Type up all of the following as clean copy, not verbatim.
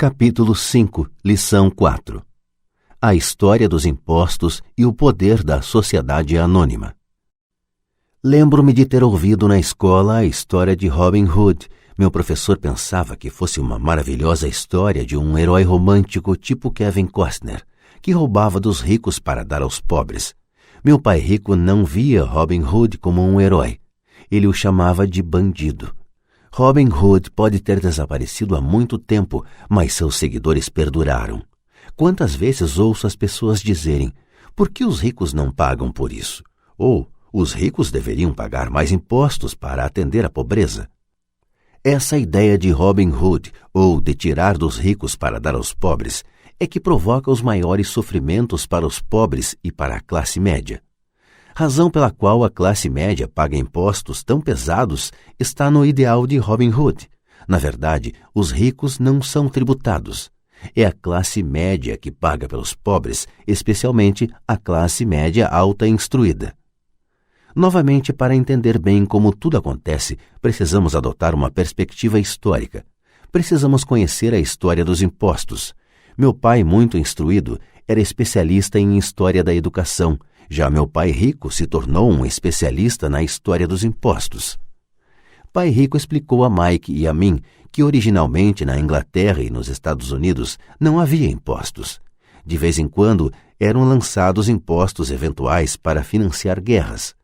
Capítulo 5, Lição 4. A história dos impostos e o poder da sociedade anônima. Lembro-me de ter ouvido na escola a história de Robin Hood. Meu professor pensava que fosse uma maravilhosa história de um herói romântico tipo Kevin Costner, que roubava dos ricos para dar aos pobres. Meu pai rico não via Robin Hood como um herói. Ele o chamava de bandido. Robin Hood pode ter desaparecido há muito tempo, mas seus seguidores perduraram. Quantas vezes ouço as pessoas dizerem: por que os ricos não pagam por isso? Ou, os ricos deveriam pagar mais impostos para atender a pobreza. Essa ideia de Robin Hood, ou de tirar dos ricos para dar aos pobres, é que provoca os maiores sofrimentos para os pobres e para a classe média. Razão pela qual a classe média paga impostos tão pesados está no ideal de Robin Hood. Na verdade, os ricos não são tributados. É a classe média que paga pelos pobres, especialmente a classe média alta instruída. Novamente, para entender bem como tudo acontece, precisamos adotar uma perspectiva histórica. Precisamos conhecer a história dos impostos. Meu pai, muito instruído, era especialista em história da educação. Já meu pai rico se tornou um especialista na história dos impostos. Pai rico explicou a Mike e a mim que originalmente na Inglaterra e nos Estados Unidos não havia impostos. De vez em quando eram lançados impostos eventuais para financiar guerras.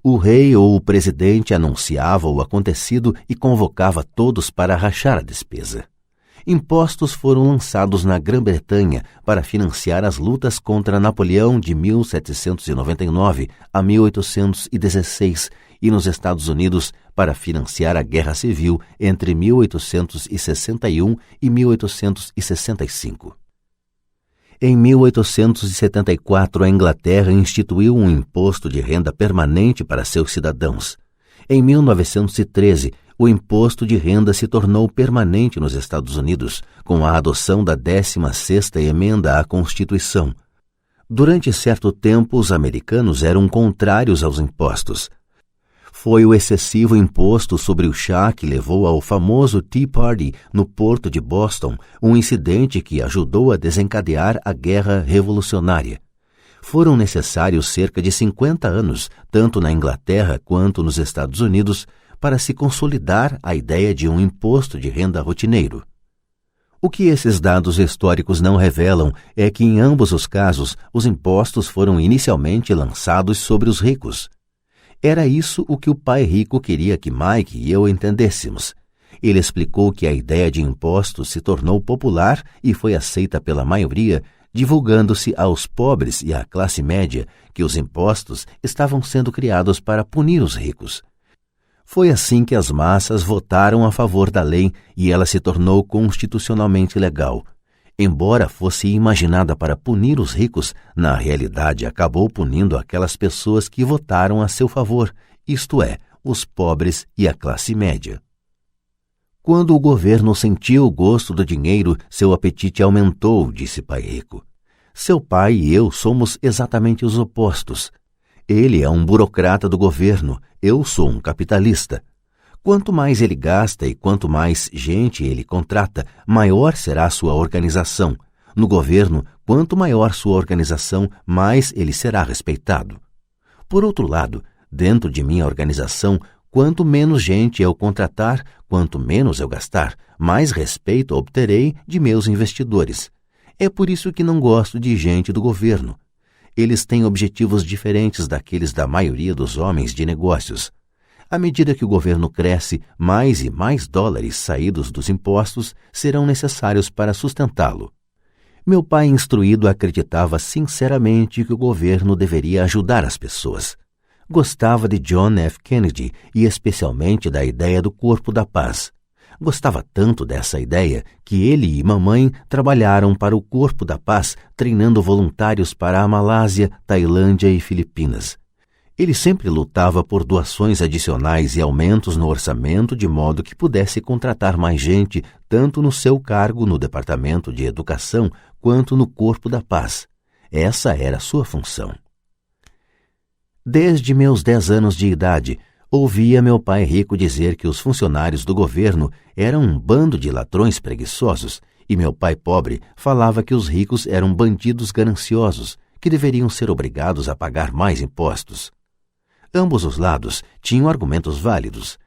O rei ou o presidente anunciava o acontecido e convocava todos para rachar a despesa. Impostos foram lançados na Grã-Bretanha para financiar as lutas contra Napoleão de 1799 a 1816 e nos Estados Unidos para financiar a Guerra Civil entre 1861 e 1865. Em 1874, a Inglaterra instituiu um imposto de renda permanente para seus cidadãos. Em 1913, o imposto de renda se tornou permanente nos Estados Unidos, com a adoção da 16ª emenda à Constituição. Durante certo tempo, os americanos eram contrários aos impostos. Foi o excessivo imposto sobre o chá que levou ao famoso Tea Party no porto de Boston, um incidente que ajudou a desencadear a Guerra Revolucionária. Foram necessários cerca de 50 anos, tanto na Inglaterra quanto nos Estados Unidos, para se consolidar a ideia de um imposto de renda rotineiro. O que esses dados históricos não revelam é que, em ambos os casos, os impostos foram inicialmente lançados sobre os ricos. Era isso o que o pai rico queria que Mike e eu entendêssemos. Ele explicou que a ideia de impostos se tornou popular e foi aceita pela maioria, divulgando-se aos pobres e à classe média que os impostos estavam sendo criados para punir os ricos. Foi assim que as massas votaram a favor da lei e ela se tornou constitucionalmente legal. Embora fosse imaginada para punir os ricos, na realidade acabou punindo aquelas pessoas que votaram a seu favor, isto é, os pobres e a classe média. Quando o governo sentiu o gosto do dinheiro, seu apetite aumentou, disse pai rico. Seu pai e eu somos exatamente os opostos. Ele é um burocrata do governo, eu sou um capitalista. Quanto mais ele gasta e quanto mais gente ele contrata, maior será sua organização. No governo, quanto maior sua organização, mais ele será respeitado. Por outro lado, dentro de minha organização, quanto menos gente eu contratar, quanto menos eu gastar, mais respeito obterei de meus investidores. É por isso que não gosto de gente do governo. Eles têm objetivos diferentes daqueles da maioria dos homens de negócios. À medida que o governo cresce, mais e mais dólares saídos dos impostos serão necessários para sustentá-lo. Meu pai instruído acreditava sinceramente que o governo deveria ajudar as pessoas. Gostava de John F. Kennedy e especialmente da ideia do Corpo da Paz. Gostava tanto dessa ideia que ele e mamãe trabalharam para o Corpo da Paz, treinando voluntários para a Malásia, Tailândia e Filipinas. Ele sempre lutava por doações adicionais e aumentos no orçamento de modo que pudesse contratar mais gente, tanto no seu cargo no Departamento de Educação quanto no Corpo da Paz. Essa era sua função. Desde meus 10 anos de idade, ouvia meu pai rico dizer que os funcionários do governo eram um bando de ladrões preguiçosos e meu pai pobre falava que os ricos eram bandidos gananciosos, que deveriam ser obrigados a pagar mais impostos. Ambos os lados tinham argumentos válidos.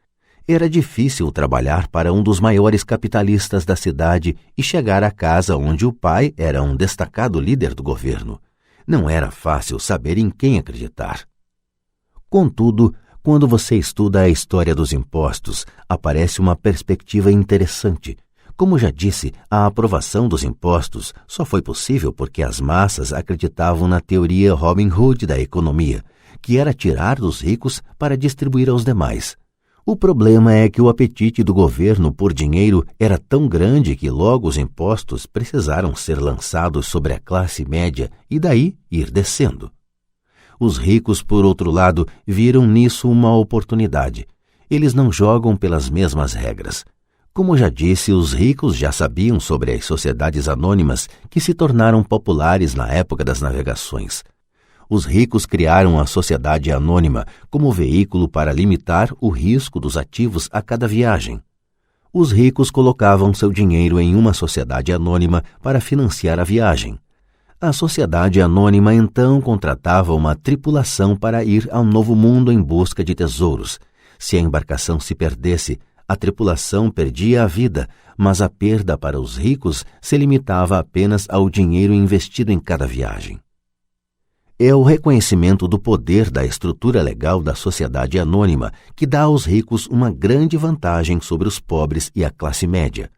Era difícil trabalhar para um dos maiores capitalistas da cidade e chegar à casa onde o pai era um destacado líder do governo. Não era fácil saber em quem acreditar. Contudo, quando você estuda a história dos impostos, aparece uma perspectiva interessante. Como já disse, a aprovação dos impostos só foi possível porque as massas acreditavam na teoria Robin Hood da economia, que era tirar dos ricos para distribuir aos demais. O problema é que o apetite do governo por dinheiro era tão grande que logo os impostos precisaram ser lançados sobre a classe média e daí ir descendo. Os ricos, por outro lado, viram nisso uma oportunidade. Eles não jogam pelas mesmas regras. Como já disse, os ricos já sabiam sobre as sociedades anônimas que se tornaram populares na época das navegações. Os ricos criaram a sociedade anônima como veículo para limitar o risco dos ativos a cada viagem. Os ricos colocavam seu dinheiro em uma sociedade anônima para financiar a viagem. A sociedade anônima então contratava uma tripulação para ir ao Novo Mundo em busca de tesouros. Se a embarcação se perdesse, a tripulação perdia a vida, mas a perda para os ricos se limitava apenas ao dinheiro investido em cada viagem. É o reconhecimento do poder da estrutura legal da sociedade anônima que dá aos ricos uma grande vantagem sobre os pobres e a classe média.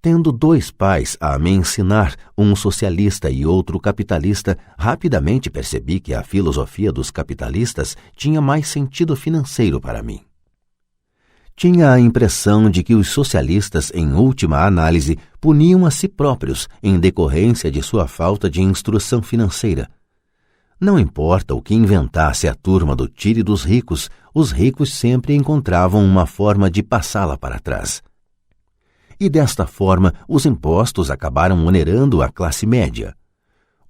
Tendo dois pais a me ensinar, um socialista e outro capitalista, rapidamente percebi que a filosofia dos capitalistas tinha mais sentido financeiro para mim. Tinha a impressão de que os socialistas, em última análise, puniam a si próprios em decorrência de sua falta de instrução financeira. Não importa o que inventasse a turma do tire dos ricos, os ricos sempre encontravam uma forma de passá-la para trás. E desta forma, os impostos acabaram onerando a classe média.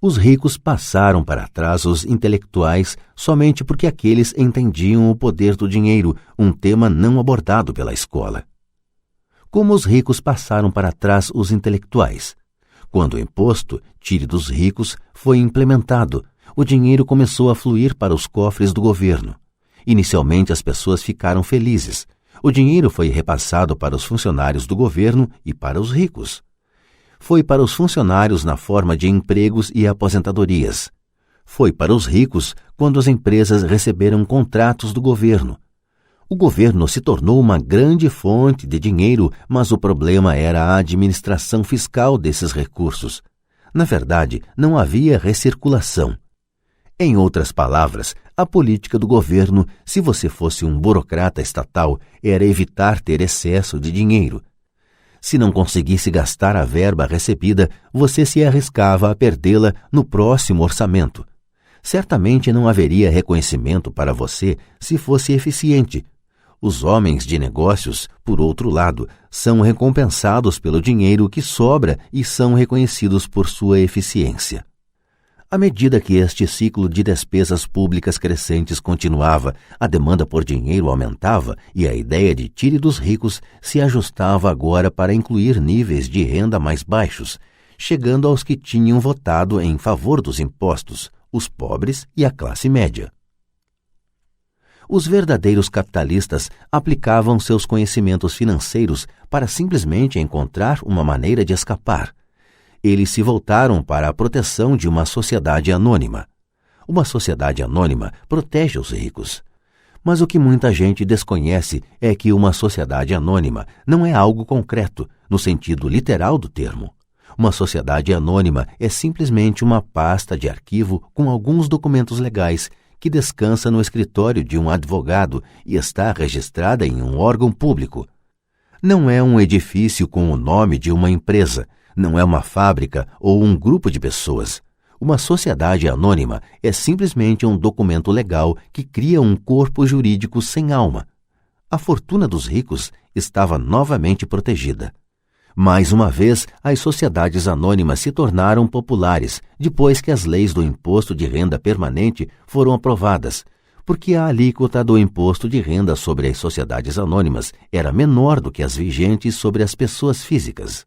Os ricos passaram para trás os intelectuais somente porque aqueles entendiam o poder do dinheiro, um tema não abordado pela escola. Como os ricos passaram para trás os intelectuais? Quando o imposto, tire dos ricos, foi implementado, o dinheiro começou a fluir para os cofres do governo. Inicialmente as pessoas ficaram felizes. O dinheiro foi repassado para os funcionários do governo e para os ricos. Foi para os funcionários na forma de empregos e aposentadorias. Foi para os ricos quando as empresas receberam contratos do governo. O governo se tornou uma grande fonte de dinheiro, mas o problema era a administração fiscal desses recursos. Na verdade, não havia recirculação. Em outras palavras, a política do governo, se você fosse um burocrata estatal, era evitar ter excesso de dinheiro. Se não conseguisse gastar a verba recebida, você se arriscava a perdê-la no próximo orçamento. Certamente não haveria reconhecimento para você se fosse eficiente. Os homens de negócios, por outro lado, são recompensados pelo dinheiro que sobra e são reconhecidos por sua eficiência. À medida que este ciclo de despesas públicas crescentes continuava, a demanda por dinheiro aumentava e a ideia de tire dos ricos se ajustava agora para incluir níveis de renda mais baixos, chegando aos que tinham votado em favor dos impostos, os pobres e a classe média. Os verdadeiros capitalistas aplicavam seus conhecimentos financeiros para simplesmente encontrar uma maneira de escapar. Eles se voltaram para a proteção de uma sociedade anônima. Uma sociedade anônima protege os ricos. Mas o que muita gente desconhece é que uma sociedade anônima não é algo concreto, no sentido literal do termo. Uma sociedade anônima é simplesmente uma pasta de arquivo com alguns documentos legais que descansa no escritório de um advogado e está registrada em um órgão público. Não é um edifício com o nome de uma empresa, não é uma fábrica ou um grupo de pessoas. Uma sociedade anônima é simplesmente um documento legal que cria um corpo jurídico sem alma. A fortuna dos ricos estava novamente protegida. Mais uma vez, as sociedades anônimas se tornaram populares depois que as leis do imposto de renda permanente foram aprovadas, porque a alíquota do imposto de renda sobre as sociedades anônimas era menor do que as vigentes sobre as pessoas físicas.